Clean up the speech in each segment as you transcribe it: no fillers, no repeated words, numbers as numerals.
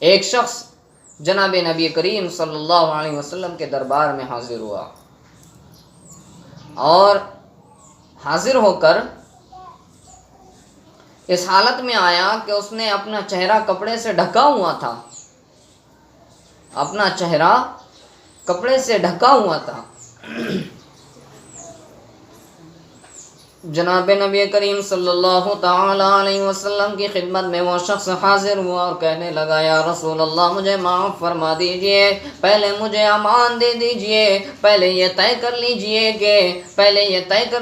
ایک شخص جناب نبی کریم صلی اللہ علیہ وسلم کے دربار میں حاضر ہوا اور حاضر ہو کر اس حالت میں آیا کہ اس نے اپنا چہرہ کپڑے سے ڈھکا ہوا تھا، اپنا چہرہ کپڑے سے ڈھکا ہوا تھا۔ جناب نبی کریم صلی اللہ تعالی علیہ وسلم کی خدمت میں وہ شخص حاضر ہوا اور کہنے لگا یا رسول اللہ مجھے معاف فرما دیجئے، پہلے مجھے امان دے دیجئے، پہلے یہ طے کر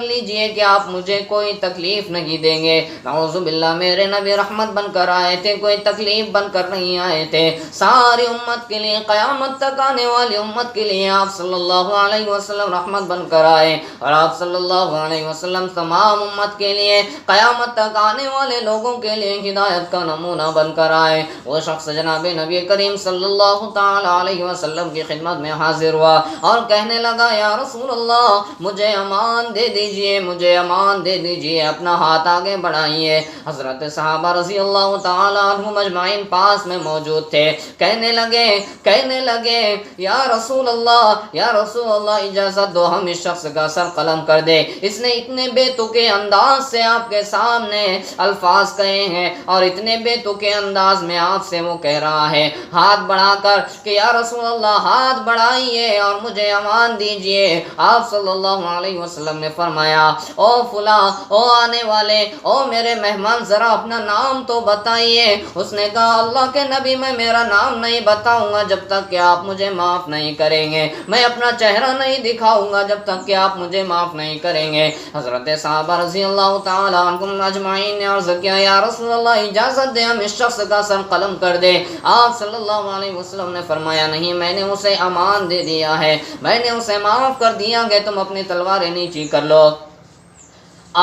لیجئے کہ آپ مجھے کوئی تکلیف نہیں دیں گے۔ نعوذ باللہ، میرے نبی رحمت بن کر آئے تھے، کوئی تکلیف بن کر نہیں آئے تھے، ساری امت کے لیے، قیامت تک آنے والی امت کے لیے آپ صلی اللہ علیہ وسلم رحمت بن کر آئے، اور آپ صلی اللہ علیہ وسلم تمام امت کے لیے، قیامت تک آنے والے لوگوں کے لیے ہدایت کا نمونہ بن کر آئے۔ وہ شخص جناب نبی کریم صلی اللہ تعالی علیہ وسلم کی خدمت میں حاضر ہوا اور کہنے لگا یا رسول اللہ مجھے امان دے دیجئے، مجھے امان دے دیجئے، اپنا ہاتھ آگے بڑھائیے۔ حضرت صحابہ رضی اللہ تعالی عنہم اجمعین پاس میں موجود تھے، کہنے لگے یا رسول اللہ اجازت دو ہم اس شخص کا سر قلم کر دے، اس نے اتنے بے تکے انداز سے آپ کے سامنے الفاظ کہے ہیں اور اتنے بے تکے انداز میں آپ سے وہ کہہ رہا ہے ہاتھ بڑھا کر کہ یا رسول اللہ ہاتھ بڑھائیے اور مجھے امان دیجئے۔ آپ صلی اللہ علیہ وسلم نے فرمایا او فلاں، او آنے والے، او میرے مہمان ذرا اپنا نام تو بتائیے۔ اس نے کہا اللہ کے نبی میں میرا نام نہیں بتاؤں گا جب تک کہ آپ مجھے معاف نہیں کریں گے، میں اپنا چہرہ نہیں دکھاؤں گا جب تک کہ آپ مجھے معاف نہیں کریں گے۔ حضرت صحابہ رضی اللہ تعالی عنہم اجمعین نے عرض کیا یا رسول اللہ اجازت دے ہم اس شخص کا سر قلم کر دیں۔ آپ صلی اللہ علیہ وسلم نے فرمایا نہیں، میں نے اسے امان دے دیا ہے، میں نے اسے معاف کر دیا کہ تم اپنی تلواریں نیچی کر لو۔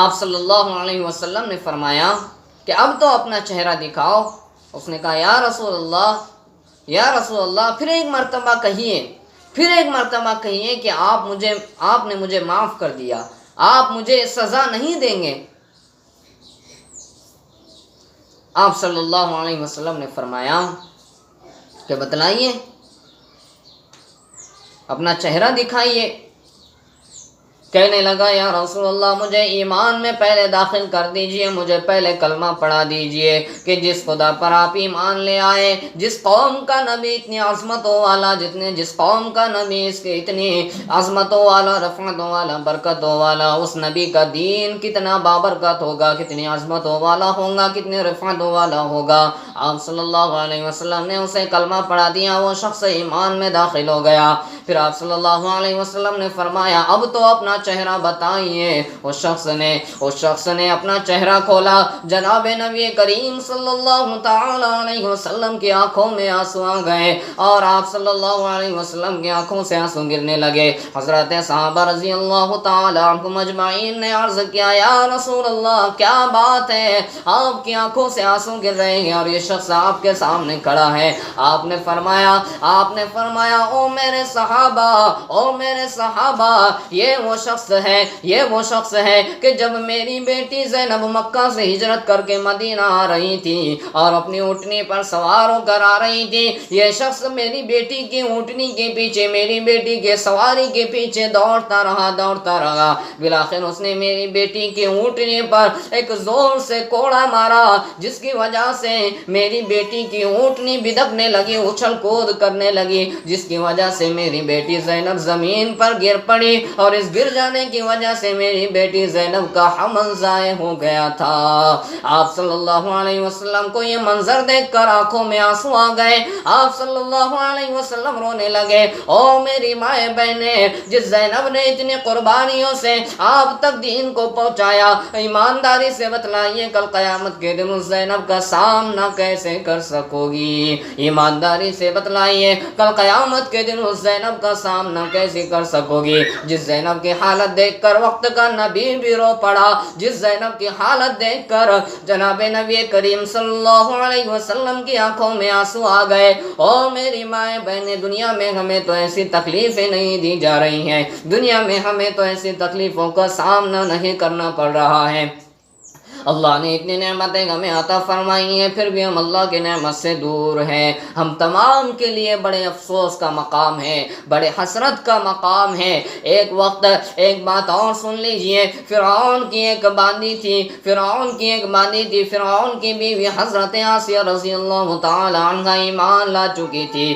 آپ صلی اللہ علیہ وسلم نے فرمایا کہ اب تو اپنا چہرہ دکھاؤ۔ اس نے کہا یا رسول اللہ پھر ایک مرتبہ کہیے کہ آپ نے مجھے معاف کر دیا، آپ مجھے سزا نہیں دیں گے۔ آپ صلی اللہ علیہ وسلم نے فرمایا کہ بتلائیے، اپنا چہرہ دکھائیے۔ کہنے لگا یا رسول اللہ مجھے ایمان میں پہلے داخل کر دیجئے، مجھے پہلے کلمہ پڑھا دیجئے کہ جس خدا پر آپ ایمان لے آئے، جس قوم کا نبی اتنی عظمتوں والا، جس قوم کا نبی اس کے اتنی عظمتوں والا، رفعتوں والا، برکتوں والا، اس نبی کا دین کتنا بابرکت ہوگا، کتنی عظمتوں والا ہوگا، کتنی رفعتوں والا ہوگا۔ آپ صلی اللہ علیہ وسلم نے اسے کلمہ پڑھا دیا، وہ شخص ایمان میں داخل ہو گیا۔ پھر آپ صلی اللہ علیہ وسلم نے فرمایا اب تو اپنا چہرہ بتائیے۔ اس شخص نے اپنا چہرہ کھولا، جناب نبی کریم صلی اللہ تعالی علیہ وسلم کی آنکھوں میں آنسو آ گئے اور آپ صلی اللہ علیہ وسلم کی آنکھوں سے آنسو گرنے لگے۔ حضرت صحابہ رضی اللہ تعالی عنہم اجمعین نے عرض کیا یا رسول اللہ کیا بات ہے، آپ کی آنکھوں سے آنسو گر رہے ہیں اور یہ شخص آپ کے سامنے کھڑا ہے۔ آپ نے فرمایا او میرے صحابہ یہ وہ شخص ہے کہ جب میری بیٹی زینب مکہ سے ہجرت کر کے مدینہ آ رہی تھی اور اپنی اونٹنی پر سوار ہو کر آ رہی تھی، یہ شخص میری بیٹی کی اونٹنی کے پیچھے، میری بیٹی کے سواری کے پیچھے دوڑتا رہا، بالآخر اس نے میری بیٹی کی اونٹنی پر ایک زور سے کوڑا مارا جس کی وجہ سے میری بیٹی کی اونٹنی بدکنے لگی، اچھل کود کرنے لگی، جس کی وجہ سے میری بیٹی زینب زمین پر گر پڑی اور اس گر جانے کی وجہ سے میری بیٹی زینب کا حمل ضائع ہو گیا تھا۔ آپ صلی اللہ علیہ وسلم کو یہ منظر دیکھ کر آنکھوں میں آنسو آ گئے۔ آپ صلی اللہ علیہ وسلم رونے لگے، او میری مائیں بہنیں، جس زینب نے اتنی قربانیوں سے آپ تک دین کو پہنچایا، ایمانداری سے بتلائیے کل قیامت کے دن اس زینب کا سامنا کیسے کر سکو گی؟ ایمانداری سے بتلائیے کل قیامت کے دن اس زینب کا سامنا کیسے کر سکو گی جس زینب کی حالت دیکھ کر وقت کا نبی بھی رو پڑا، جس زینب کی حالت دیکھ کر جناب نبی کریم صلی اللہ علیہ وسلم کی آنکھوں میں آنسو آ گئے۔ او میری مائیں بہنیں، دنیا میں ہمیں تو ایسی تکلیفیں نہیں دی جا رہی ہیں، دنیا میں ہمیں تو ایسی تکلیفوں کا سامنا نہیں کرنا پڑ رہا ہے۔ اللہ نے اتنی نعمتیں ہمیں عطا فرمائی ہیں، پھر بھی ہم اللہ کی نعمت سے دور ہیں۔ ہم تمام کے لیے بڑے افسوس کا مقام ہے، بڑے حسرت کا مقام ہے۔ ایک وقت ایک بات اور سن لیجئے، فرعون کی ایک باندی تھی، فرعون کی بیوی حضرت آسیہ رضی اللہ تعالی عنہ ایمان لا چکی تھی،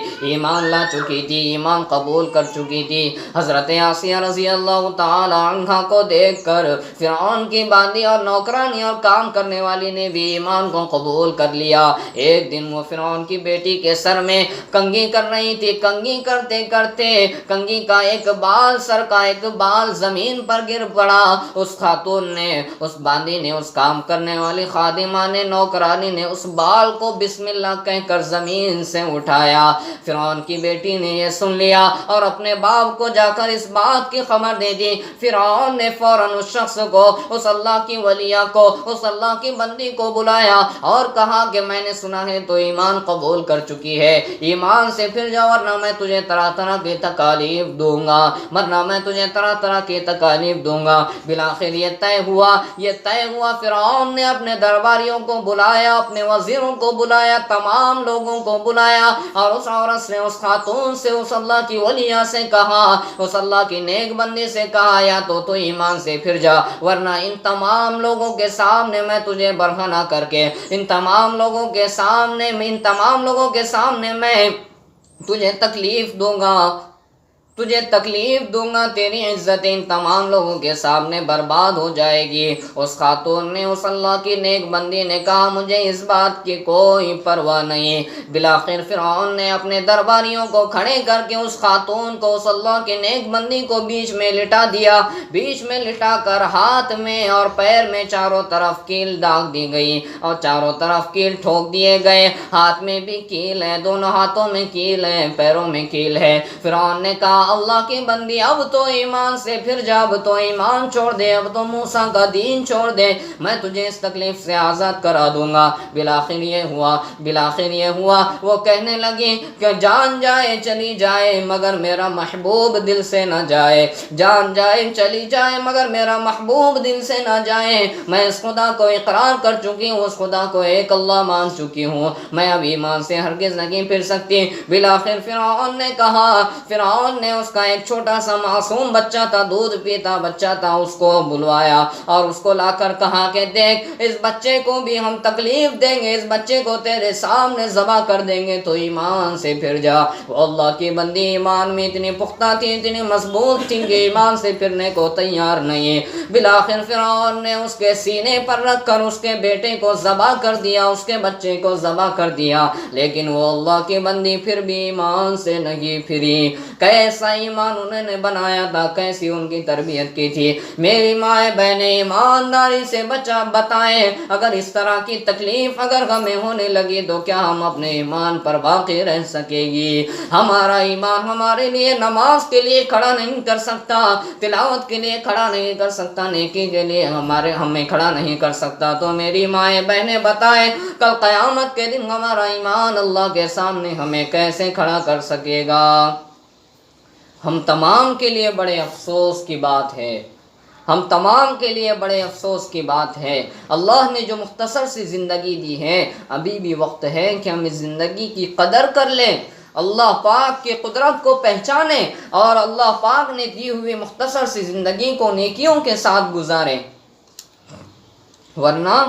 ایمان قبول کر چکی تھی۔ حضرت آسیہ رضی اللہ تعالی عنہ کو دیکھ کر فرعون کی باندی اور نوکرانی اور کام کرنے والی نے بھی ایمان کو قبول کر لیا۔ ایک دن وہ فرعون کی بیٹی کے سر میں کنگھی کر رہی تھی، کنگھی کرتے کرتے کنگھی کا ایک بال، سر کا ایک بال زمین پر گر پڑا۔ اس خاتون نے، اس باندی نے، اس کام کرنے والی خادمہ نے، نوکرانی نے اس بال کو بسم اللہ کہہ کر زمین سے اٹھایا۔ فرعون کی بیٹی نے یہ سن لیا اور اپنے باپ کو جا کر اس بات کی خبر دے دی۔ فرعون نے فوراً اس شخص کو، اس اللہ کی ولیہ کو، اس اللہ کی بندی کو بلایا اور کہا کہ میں نے سنا ہے تو ایمان قبول کر چکی ہے، ایمان سے پھر جا ورنہ میں تجھے طرح طرح کی تکالیف دوں گا، بالآخر یہ طے ہوا، فرعون نے اپنے درباریوں کو بلایا، اپنے وزیروں کو بلایا، تمام لوگوں کو بلایا اور اس عورت سے، اس خاتون سے، اس اللہ کی ولیہ سے کہا، اس اللہ کی نیک بندی سے کہا یا تو ایمان سے پھر جا ورنہ ان تمام لوگوں کے سامنے میں تجھے برہنہ کر کے، ان تمام لوگوں کے سامنے میں تجھے تکلیف دوں گا، تیری عزت ان تمام لوگوں کے سامنے برباد ہو جائے گی۔ اس خاتون نے، اس اللہ کی نیک بندی نے کہا مجھے اس بات کی کوئی پرواہ نہیں۔ بالآخر فرعون نے اپنے درباریوں کو کھڑے کر کے اس خاتون کو، اس اللہ کی نیک بندی کو بیچ میں لٹا دیا، بیچ میں لٹا کر ہاتھ میں اور پیر میں چاروں طرف کیل داغ دی گئی اور چاروں طرف کیل ٹھوک دیے گئے۔ ہاتھ میں بھی کیل ہے، دونوں ہاتھوں میں کیل ہے، پیروں میں کیل ہے۔ فرعون نے کہا اللہ کی بندی اب تو ایمان سے پھر جا، اب تو ایمان چھوڑ دے، اب تو موسیٰ کا دین چھوڑ دے، میں تجھے اس تکلیف سے آزاد کرا دوں گا۔ بالآخر یہ ہوا، وہ کہنے لگی کہ جان جائے چلی جائے مگر میرا محبوب دل سے نہ جائے، جان جائے چلی جائے مگر میرا محبوب دل سے نہ جائے۔ میں اس خدا کو اقرار کر چکی ہوں، اس خدا کو ایک اللہ مان چکی ہوں، میں اب ایمان سے ہرگز نہیں پھر سکتی۔ بالآخر فرعون نے اس کا ایک چھوٹا سا معصوم بچہ تھا، دودھ پیتا بچہ تھا، اس کو بلوایا اور اس کو لا کر کہا کہ دیکھ اس بچے کو بھی ہم تکلیف دیں گے، اس بچے کو تیرے سامنے ذبح کر دیں گے تو ایمان سے پھر جا۔ وہ اللہ کی بندی ایمان میں اتنی پختہ تھی، اتنی مضبوط تھی کہ ایمان سے پھرنے کو تیار نہیں۔ بالآخر فرعون نے اس کے سینے پر رکھ کر اس کے بیٹے کو ذبح کر دیا، اس کے بچے کو ذبح کر دیا، لیکن وہ اللہ کی بندی پھر بھی ایمان سے نہیں پھری۔ کیسا ایمان انہوں نے بنایا تھا، کیسی ان کی تربیت کی تھی۔ میری مائیں بہنیں ایمانداری سے بتائیں اگر اس طرح کی تکلیف اگر ہمیں ہونے لگی تو کیا ہم اپنے ایمان پر باقی رہ سکے گی؟ ہمارا ایمان ہمارے لیے نماز کے لیے کھڑا نہیں کر سکتا، تلاوت کے لیے کھڑا نہیں کر سکتا، نیکی کے لیے ہمیں کھڑا نہیں کر سکتا، تو میری مائیں بہنیں بتائیں کل قیامت کے دن ہمارا ایمان اللہ کے سامنے ہمیں کیسے کھڑا کر سکے گا؟ ہم تمام کے لیے بڑے افسوس کی بات ہے، اللہ نے جو مختصر سی زندگی دی ہے، ابھی بھی وقت ہے کہ ہم اس زندگی کی قدر کر لیں، اللہ پاک کی قدرت کو پہچانیں اور اللہ پاک نے دی ہوئی مختصر سی زندگی کو نیکیوں کے ساتھ گزاریں، ورنہ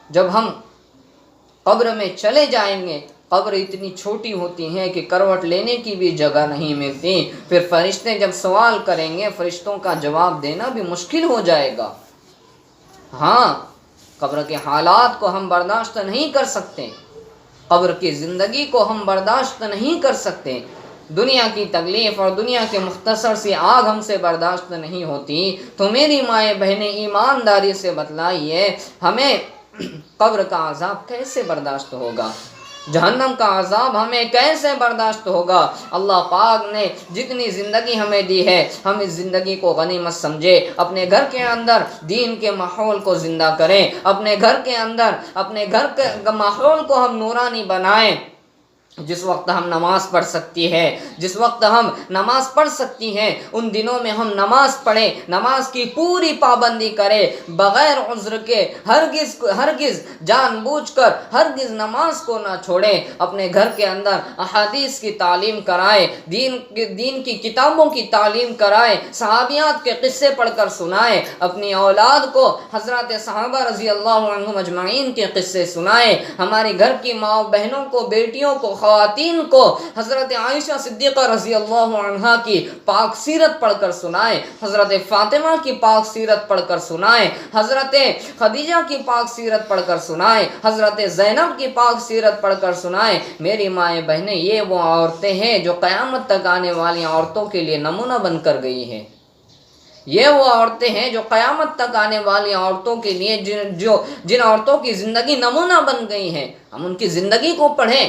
جب ہم قبر میں چلے جائیں گے، قبر اتنی چھوٹی ہوتی ہے کہ کروٹ لینے کی بھی جگہ نہیں ملتی، پھر فرشتے جب سوال کریں گے فرشتوں کا جواب دینا بھی مشکل ہو جائے گا۔ ہاں، قبر کے حالات کو ہم برداشت نہیں کر سکتے، قبر کی زندگی کو ہم برداشت نہیں کر سکتے، دنیا کی تکلیف اور دنیا کے مختصر سی آگ ہم سے برداشت نہیں ہوتی، تو میری مائیں بہنیں ایمانداری سے بتلائیے ہمیں قبر کا عذاب کیسے برداشت ہوگا، جہنم کا عذاب ہمیں کیسے برداشت ہوگا؟ اللہ پاک نے جتنی زندگی ہمیں دی ہے، ہم اس زندگی کو غنیمت سمجھے، اپنے گھر کے اندر دین کے ماحول کو زندہ کریں، اپنے گھر کے اندر اپنے گھر کے ماحول کو ہم نورانی بنائیں، جس وقت ہم نماز پڑھ سکتی ہے، جس وقت ہم نماز پڑھ سکتی ہیں، ان دنوں میں ہم نماز پڑھیں، نماز کی پوری پابندی کریں، بغیر عذر کے، ہرگز جان بوجھ کر ہرگز نماز کو نہ چھوڑیں، اپنے گھر کے اندر احادیث کی تعلیم کرائیں، دین کی کتابوں کی تعلیم کرائیں، صحابیات کے قصے پڑھ کر سنائیں، اپنی اولاد کو حضرات صحابہ رضی اللہ عنہم اجمعین کے قصے سنائیں، ہماری گھر کی ماں بہنوں کو، بیٹیوں کو، خواتین کو حضرت عائشہ صدیقہ رضی اللہ عنہا کی پاک سیرت پڑھ کر سنائیں، حضرت فاطمہ کی پاک سیرت پڑھ کر سنائیں، حضرت خدیجہ کی پاک سیرت پڑھ کر سنائیں، حضرت زینب کی پاک سیرت پڑھ کر سنائیں۔ میری مائیں بہنیں، یہ وہ عورتیں ہیں جو قیامت تک آنے والی عورتوں کے لیے نمونہ بن کر گئی ہیں۔ یہ وہ عورتیں ہیں جو قیامت تک آنے والی عورتوں کے لیے جن عورتوں کی زندگی نمونہ بن گئی ہیں، ہم ان کی زندگی کو پڑھیں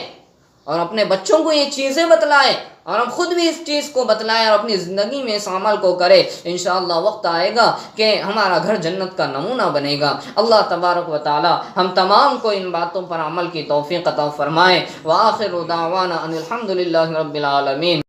اور اپنے بچوں کو یہ چیزیں بتلائیں، اور ہم خود بھی اس چیز کو بتلائیں اور اپنی زندگی میں اس عمل کو کریں۔ انشاءاللہ وقت آئے گا کہ ہمارا گھر جنت کا نمونہ بنے گا۔ اللہ تبارک و تعالی ہم تمام کو ان باتوں پر عمل کی توفیق عطا فرمائے۔ وآخر دعوانا ان الحمد للہ رب العالمین۔